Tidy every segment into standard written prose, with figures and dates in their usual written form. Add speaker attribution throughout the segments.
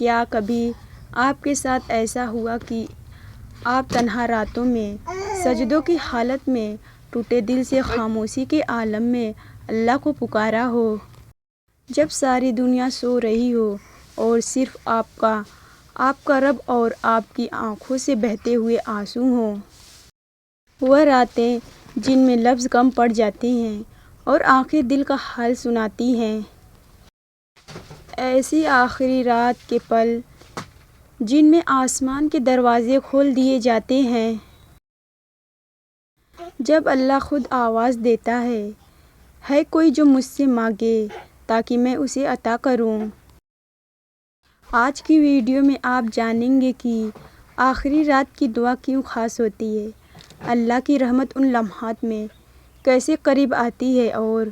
Speaker 1: کیا کبھی آپ کے ساتھ ایسا ہوا کہ آپ تنہا راتوں میں سجدوں کی حالت میں ٹوٹے دل سے خاموشی کے عالم میں اللہ کو پکارا ہو، جب ساری دنیا سو رہی ہو اور صرف آپ کا رب اور آپ کی آنکھوں سے بہتے ہوئے آنسو ہوں؟ وہ راتیں جن میں لفظ کم پڑ جاتے ہیں اور آنکھیں دل کا حال سناتی ہیں، ایسی آخری رات کے پل جن میں آسمان کے دروازے کھول دیے جاتے ہیں، جب اللہ خود آواز دیتا ہے کوئی جو مجھ سے مانگے تاکہ میں اسے عطا کروں۔ آج کی ویڈیو میں آپ جانیں گے کہ آخری رات کی دعا کیوں خاص ہوتی ہے، اللہ کی رحمت ان لمحات میں کیسے قریب آتی ہے اور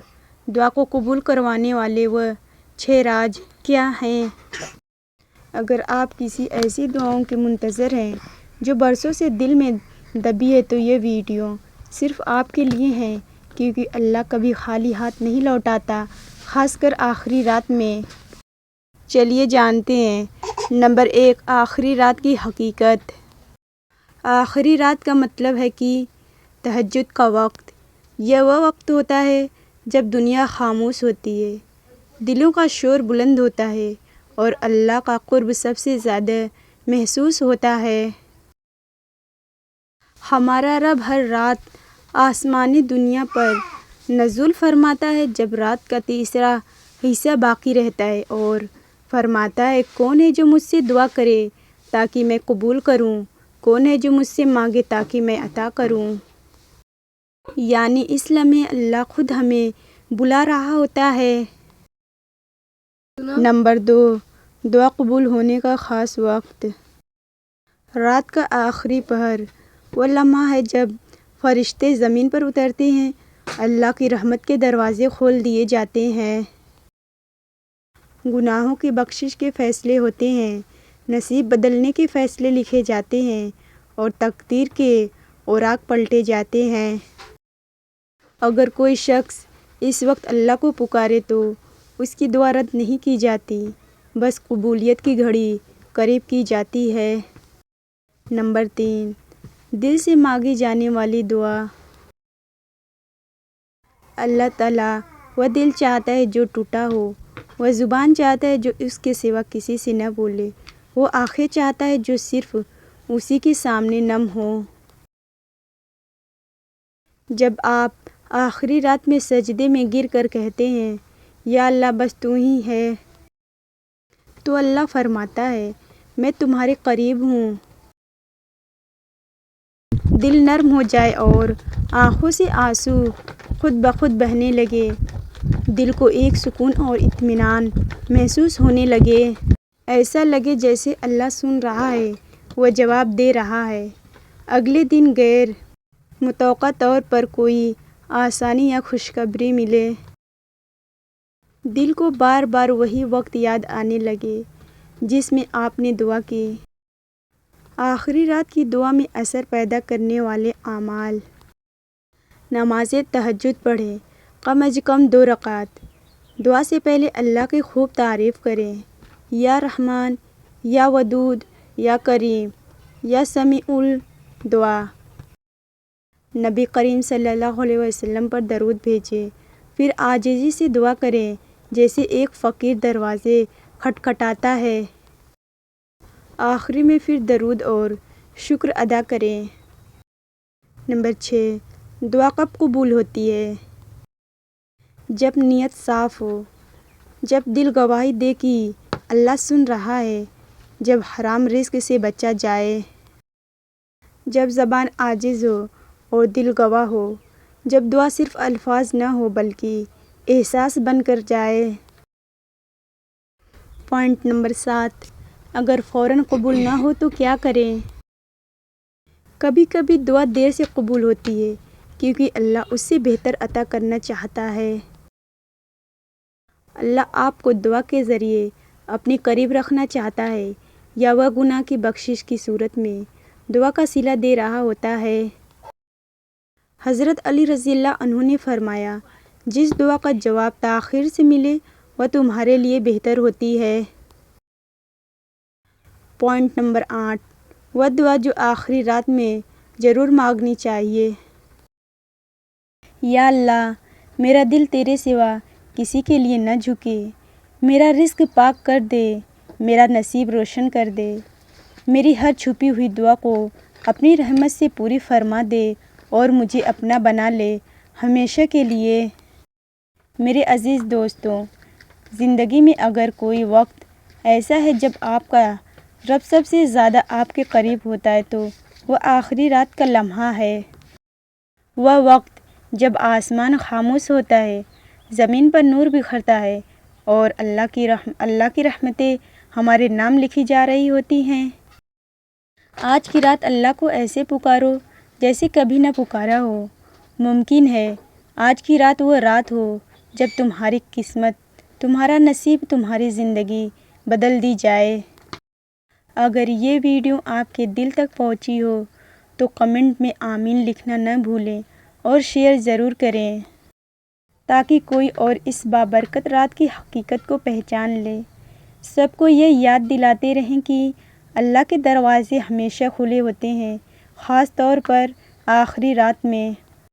Speaker 1: دعا کو قبول کروانے والے وہ 6 راز کیا ہیں۔ اگر آپ کسی ایسی دعاؤں کے منتظر ہیں جو برسوں سے دل میں دبی ہے تو یہ ویڈیو صرف آپ کے لیے ہے، کیونکہ اللہ کبھی خالی ہاتھ نہیں لوٹاتا، خاص کر آخری رات میں۔ چلیے جانتے ہیں۔ نمبر 1، آخری رات کی حقیقت۔ آخری رات کا مطلب ہے کہ تہجد کا وقت۔ یہ وہ وقت ہوتا ہے جب دنیا خاموش ہوتی ہے، دلوں کا شور بلند ہوتا ہے اور اللہ کا قرب سب سے زیادہ محسوس ہوتا ہے۔ ہمارا رب ہر رات آسمانی دنیا پر نزول فرماتا ہے جب رات کا تیسرا حصہ باقی رہتا ہے اور فرماتا ہے، کون ہے جو مجھ سے دعا کرے تاکہ میں قبول کروں، کون ہے جو مجھ سے مانگے تاکہ میں عطا کروں۔ یعنی اس لمحے اللہ خود ہمیں بلا رہا ہوتا ہے۔ نمبر 2، دعا قبول ہونے کا خاص وقت۔ رات کا آخری پہر وہ لمحہ ہے جب فرشتے زمین پر اترتے ہیں، اللہ کی رحمت کے دروازے کھول دیے جاتے ہیں، گناہوں کی بخشش کے فیصلے ہوتے ہیں، نصیب بدلنے کے فیصلے لکھے جاتے ہیں اور تقدیر کے اوراق پلٹے جاتے ہیں۔ اگر کوئی شخص اس وقت اللہ کو پکارے تو اس کی دعا رد نہیں کی جاتی، بس قبولیت کی گھڑی قریب کی جاتی ہے۔ نمبر 3، دل سے مانگی جانے والی دعا۔ اللہ تعالیٰ وہ دل چاہتا ہے جو ٹوٹا ہو، وہ زبان چاہتا ہے جو اس کے سوا کسی سے نہ بولے، وہ آنکھیں چاہتا ہے جو صرف اسی کے سامنے نم ہوں۔ جب آپ آخری رات میں سجدے میں گر کر کہتے ہیں، یا اللہ بس تو ہی ہے، تو اللہ فرماتا ہے، میں تمہارے قریب ہوں۔ دل نرم ہو جائے اور آنکھوں سے آنسو خود بخود بہنے لگے، دل کو ایک سکون اور اطمینان محسوس ہونے لگے، ایسا لگے جیسے اللہ سن رہا ہے، وہ جواب دے رہا ہے۔ اگلے دن غیر متوقع طور پر کوئی آسانی یا خوشخبری ملے، دل کو بار بار وہی وقت یاد آنے لگے جس میں آپ نے دعا کی۔ آخری رات کی دعا میں اثر پیدا کرنے والے اعمال۔ نماز تہجد پڑھیں، کم از کم 2 رکعت۔ دعا سے پہلے اللہ کی خوب تعریف کریں، یا رحمان، یا ودود، یا کریم، یا سمیع الدعا۔ نبی کریم صلی اللہ علیہ وسلم پر درود بھیجیں، پھر عاجزی سے دعا کریں جیسے ایک فقیر دروازے کھٹکھٹاتا ہے۔ آخر میں پھر درود اور شکر ادا کریں۔ نمبر 6، دعا کب قبول ہوتی ہے؟ جب نیت صاف ہو، جب دل گواہی دے کہ اللہ سن رہا ہے، جب حرام رزق سے بچا جائے، جب زبان عاجز ہو اور دل گواہ ہو، جب دعا صرف الفاظ نہ ہو بلکہ احساس بن کر جائے۔ پوائنٹ نمبر 7، اگر فوراً قبول نہ ہو تو کیا کریں؟ کبھی کبھی دعا دیر سے قبول ہوتی ہے کیونکہ اللہ اس سے بہتر عطا کرنا چاہتا ہے۔ اللہ آپ کو دعا کے ذریعے اپنے قریب رکھنا چاہتا ہے یا وہ گناہ کی بخشش کی صورت میں دعا کا صلہ دے رہا ہوتا ہے۔ حضرت علی رضی اللہ عنہ نے فرمایا، جس دعا کا جواب تاخیر سے ملے وہ تمہارے لیے بہتر ہوتی ہے۔ پوائنٹ نمبر 8، وہ دعا جو آخری رات میں ضرور مانگنی چاہیے۔ یا اللہ، میرا دل تیرے سوا کسی کے لیے نہ جھکے، میرا رزق پاک کر دے، میرا نصیب روشن کر دے، میری ہر چھپی ہوئی دعا کو اپنی رحمت سے پوری فرما دے اور مجھے اپنا بنا لے ہمیشہ کے لیے۔ میرے عزیز دوستوں، زندگی میں اگر کوئی وقت ایسا ہے جب آپ کا رب سب سے زیادہ آپ کے قریب ہوتا ہے تو وہ آخری رات کا لمحہ ہے۔ وہ وقت جب آسمان خاموش ہوتا ہے، زمین پر نور بکھرتا ہے اور اللہ کی رحمتیں ہمارے نام لکھی جا رہی ہوتی ہیں۔ آج کی رات اللہ کو ایسے پکارو جیسے کبھی نہ پکارا ہو۔ ممکن ہے آج کی رات وہ رات ہو جب تمہاری قسمت، تمہارا نصیب، تمہاری زندگی بدل دی جائے۔ اگر یہ ویڈیو آپ کے دل تک پہنچی ہو تو کمنٹ میں آمین لکھنا نہ بھولیں اور شیئر ضرور کریں تاکہ کوئی اور اس بابرکت رات کی حقیقت کو پہچان لے۔ سب کو یہ یاد دلاتے رہیں کہ اللہ کے دروازے ہمیشہ کھلے ہوتے ہیں، خاص طور پر آخری رات میں۔